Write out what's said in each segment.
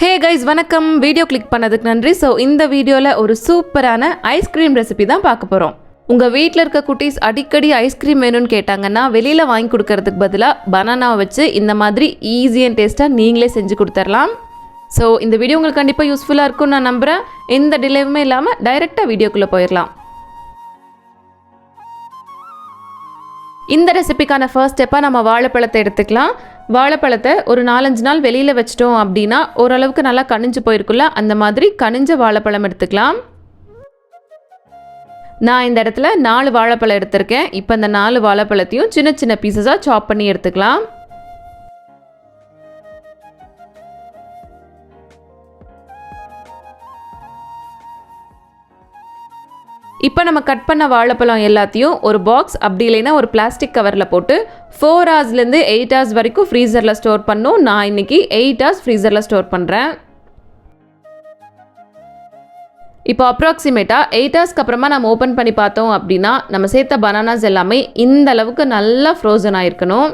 Hey guys வணக்கம். Video click பண்ணதுக்கு நன்றி. ஸோ இந்த வீடியோவில் ஒரு சூப்பரான ஐஸ்கிரீம் ரெசிபி தான் பார்க்க போகிறோம். உங்கள் வீட்டில் இருக்க குட்டீஸ் அடிக்கடி ஐஸ்கிரீம் வேணும்னு கேட்டாங்கன்னா வெளியில் வாங்கி கொடுக்கறதுக்கு பதிலாக பனானாவை வச்சு இந்த மாதிரி ஈஸி அண்ட் டேஸ்ட்டாக நீங்களே செஞ்சு கொடுத்துடலாம். ஸோ இந்த வீடியோ உங்களுக்கு கண்டிப்பாக யூஸ்ஃபுல்லாக இருக்கும்னு நான் நம்புகிறேன். எந்த டிலேவுமே இல்லாமல் டைரெக்டாக வீடியோக்குள்ளே போயிடலாம். இந்த ரெசிபிக்கான ஃபர்ஸ்ட் ஸ்டெப்பாக நம்ம வாழைப்பழத்தை எடுத்துக்கலாம். வாழைப்பழத்தை ஒரு 4-5 நாள் வெளியில் வச்சிட்டோம் அப்படின்னா ஓரளவுக்கு நல்லா கனிஞ்சு போயிருக்குல்ல, அந்த மாதிரி கனிஞ்ச வாழைப்பழம் எடுத்துக்கலாம். நான் இந்த இடத்துல 4 வாழைப்பழம் எடுத்திருக்கேன். இப்போ இந்த 4 வாழைப்பழத்தையும் சின்ன சின்ன பீசஸாக சாப் பண்ணி எடுத்துக்கலாம். இப்போ நம்ம கட் பண்ண வாழைப்பழம் எல்லாத்தையும் ஒரு பாக்ஸ் அப்படி இல்லைன்னா ஒரு பிளாஸ்டிக் கவரில் போட்டு 4 ஹவர்ஸ்லேருந்து 8 ஹவர்ஸ் வரைக்கும் ஃப்ரீசரில் ஸ்டோர் பண்ணணும். நான் இன்றைக்கி 8 ஹவர்ஸ் ஃப்ரீசரில் ஸ்டோர் பண்ணுறேன். இப்போ அப்ராக்சிமேட்டாக 8 ஹவர்ஸ்க்கு அப்புறமா நம்ம ஓப்பன் பண்ணி பார்த்தோம் அப்படின்னா நம்ம சேர்த்த பனானாஸ் எல்லாமே இந்த அளவுக்கு நல்லா ஃப்ரோசன் ஆகிருக்கணும்.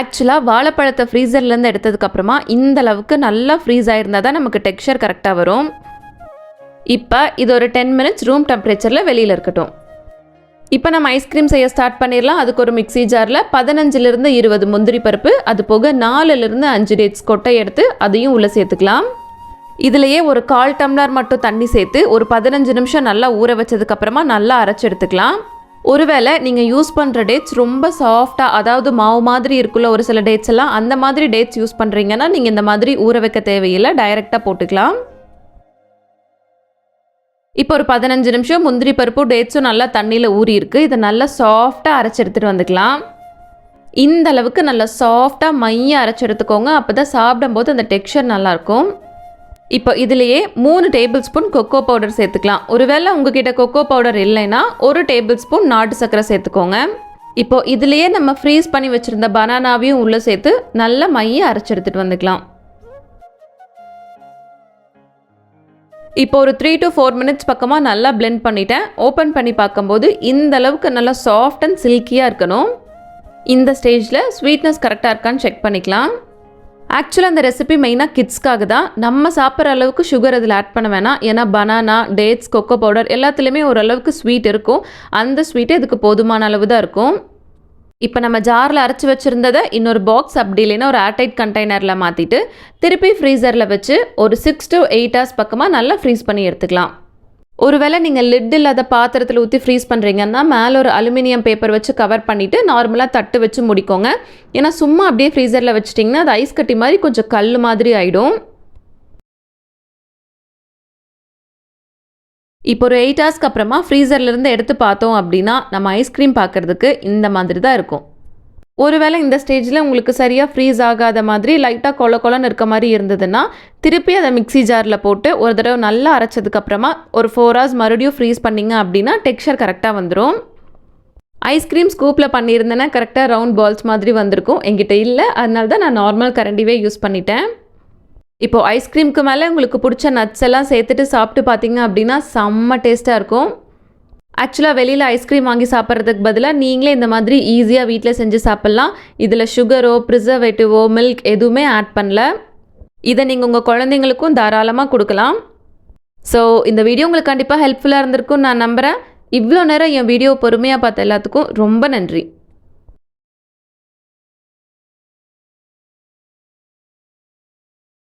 ஆக்சுவலாக வாழைப்பழத்தை ஃப்ரீசர்லேருந்து எடுத்ததுக்கப்புறமா இந்த அளவுக்கு நல்லா ஃப்ரீஸ் ஆகிருந்தால் தான் நமக்கு டெக்ஸ்சர் கரெக்டாக வரும். இப்போ இது ஒரு 10 மினிட்ஸ் ரூம் டெம்பரேச்சரில் வெளியில் இருக்கட்டும். இப்போ நம்ம ஐஸ்கிரீம் செய்ய ஸ்டார்ட் பண்ணிடலாம். அதுக்கு ஒரு மிக்ஸி ஜாரில் 15லிருந்து 20 முந்திரி பருப்பு, அது போக 4லிருந்து 5 டேட்ஸ் கொட்டை எடுத்து அதையும் உள்ளே சேர்த்துக்கலாம். இதுலேயே ஒரு 1/4 டம்ளர் மட்டும் தண்ணி சேர்த்து ஒரு 15 நிமிஷம் நல்லா ஊற வச்சதுக்கப்புறமா நல்லா அரைச்சி எடுத்துக்கலாம். ஒருவேளை நீங்கள் யூஸ் பண்ணுற டேட்ஸ் ரொம்ப சாஃப்டாக, அதாவது மாவு மாதிரி இருக்குள்ள ஒரு சில டேட்ஸ் எல்லாம், அந்த மாதிரி டேட்ஸ் யூஸ் பண்ணுறீங்கன்னா நீங்கள் இந்த மாதிரி ஊற வைக்க தேவையில்லை, டைரெக்டாக போட்டுக்கலாம். இப்போ ஒரு 15 நிமிஷம் முந்திரி பருப்பும் டேட்ஸும் நல்லா தண்ணியில் ஊறி இருக்குது. இதை நல்லா சாஃப்டாக அரைச்சி எடுத்துகிட்டு வந்துக்கலாம். இந்த அளவுக்கு நல்லா சாஃப்டாக மைய அரைச்சி எடுத்துக்கோங்க. அப்போ தான் சாப்பிடும்போது அந்த டெக்ஸ்சர் நல்லாயிருக்கும். இப்போ இதுலேயே 3 டேபிள் ஸ்பூன் கொக்கோ பவுடர் சேர்த்துக்கலாம். ஒருவேளை உங்ககிட்ட கொக்கோ பவுடர் இல்லைன்னா 1 டேபிள் ஸ்பூன் நாட்டு சர்க்கரை சேர்த்துக்கோங்க. இப்போ இதுலேயே நம்ம ஃப்ரீஸ் பண்ணி வச்சுருந்த பனானாவையும் உள்ளே சேர்த்து நல்லா மைய அரைச்சி எடுத்துகிட்டு வந்துக்கலாம். இப்போ ஒரு 3 to 4 மினிட்ஸ் பக்கமாக நல்லா பிளெண்ட் பண்ணிட்டேன். ஓப்பன் பண்ணி பார்க்கும்போது இந்த அளவுக்கு நல்லா சாஃப்ட் அண்ட் சில்கியாக இருக்கணும். இந்த ஸ்டேஜில் ஸ்வீட்னஸ் கரெக்டாக இருக்கான்னு செக் பண்ணிக்கலாம். ஆக்சுவலாக அந்த ரெசிபி மெயினாக கிட்ஸ்க்காக தான். நம்ம சாப்பிட்ற அளவுக்கு சுகர் அதில் ஆட் பண்ண வேணாம். ஏன்னா பனானா, டேட்ஸ், கொக்கோ பவுடர் எல்லாத்துலேயுமே ஓரளவுக்கு ஸ்வீட் இருக்கும். அந்த ஸ்வீட்டு இதுக்கு போதுமான அளவு தான் இருக்கும். இப்போ நம்ம ஜாரில் அரைச்சி வச்சுருந்ததை இன்னொரு பாக்ஸ் அப்படி இல்லைன்னா ஒரு ஏர்டைட் கண்டெய்னரில் மாற்றிட்டு திருப்பி ஃப்ரீசரில் வச்சு ஒரு 6 to 8 ஹவர்ஸ் பக்கமாக நல்லா ஃப்ரீஸ் பண்ணி எடுத்துக்கலாம். ஒருவேளை நீங்கள் லிட் இல்லாத பாத்திரத்தில் ஊற்றி ஃப்ரீஸ் பண்ணுறீங்கன்னா மேலே ஒரு அலுமினியம் பேப்பர் வச்சு கவர் பண்ணிவிட்டு நார்மலாக தட்டு வச்சு முடிக்கோங்க. ஏன்னா சும்மா அப்படியே ஃப்ரீசரில் வச்சிட்டிங்கன்னா அது ஐஸ் கட்டி மாதிரி கொஞ்சம் கல் மாதிரி ஆகிடும். இப்போ ஒரு 8 ஹவர்ஸ்க்கு அப்புறமா ஃப்ரீசர்லேருந்து எடுத்து பார்த்தோம் அப்படின்னா நம்ம ஐஸ்கிரீம் பார்க்குறதுக்கு இந்த மாதிரி தான் இருக்கும். ஒருவேளை இந்த ஸ்டேஜில் உங்களுக்கு சரியாக ஃப்ரீஸ் ஆகாத மாதிரி லைட்டாக கொலன்னு இருக்க மாதிரி இருந்ததுன்னா திருப்பி அதை மிக்ஸி ஜாரில் போட்டு ஒரு தடவை நல்லா அரைச்சதுக்கப்புறமா ஒரு 4 ஹவர்ஸ் மறுபடியும் ஃப்ரீஸ் பண்ணிங்க அப்படின்னா டெக்ஸ்சர் கரெக்டாக வந்துடும். ஐஸ்கிரீம் ஸ்கூப்பில் பண்ணியிருந்தேன்னா கரெக்டாக ரவுண்ட் பால்ஸ் மாதிரி வந்திருக்கும். என்கிட்ட இல்லை, அதனால தான் நான் நார்மல் கரண்டிவே யூஸ் பண்ணிட்டேன். இப்போது ஐஸ்கிரீமுக்கு மேலே உங்களுக்கு பிடிச்ச நட்ஸ் எல்லாம் சேர்த்துட்டு சாப்பிட்டு பார்த்தீங்க அப்படின்னா செம்ம டேஸ்ட்டாக இருக்கும். ஆக்சுவலாக வெளியில் ஐஸ்கிரீம் வாங்கி சாப்பிட்றதுக்கு பதிலாக நீங்களே இந்த மாதிரி ஈஸியாக வீட்டில் செஞ்சு சாப்பிட்லாம். இதில் சுகரோ ப்ரிசர்வேட்டிவோ மில்க் எதுவுமே ஆட் பண்ணல. இதை நீங்கள் உங்கள் குழந்தைங்களுக்கும் தாராளமாக கொடுக்கலாம். ஸோ இந்த வீடியோ உங்களுக்கு கண்டிப்பாக ஹெல்ப்ஃபுல்லாக இருந்திருக்கும்னு நான் நம்புகிறேன். இவ்வளோ நேரம் என் வீடியோ பொறுமையாக பார்த்த எல்லாத்துக்கும் ரொம்ப நன்றி.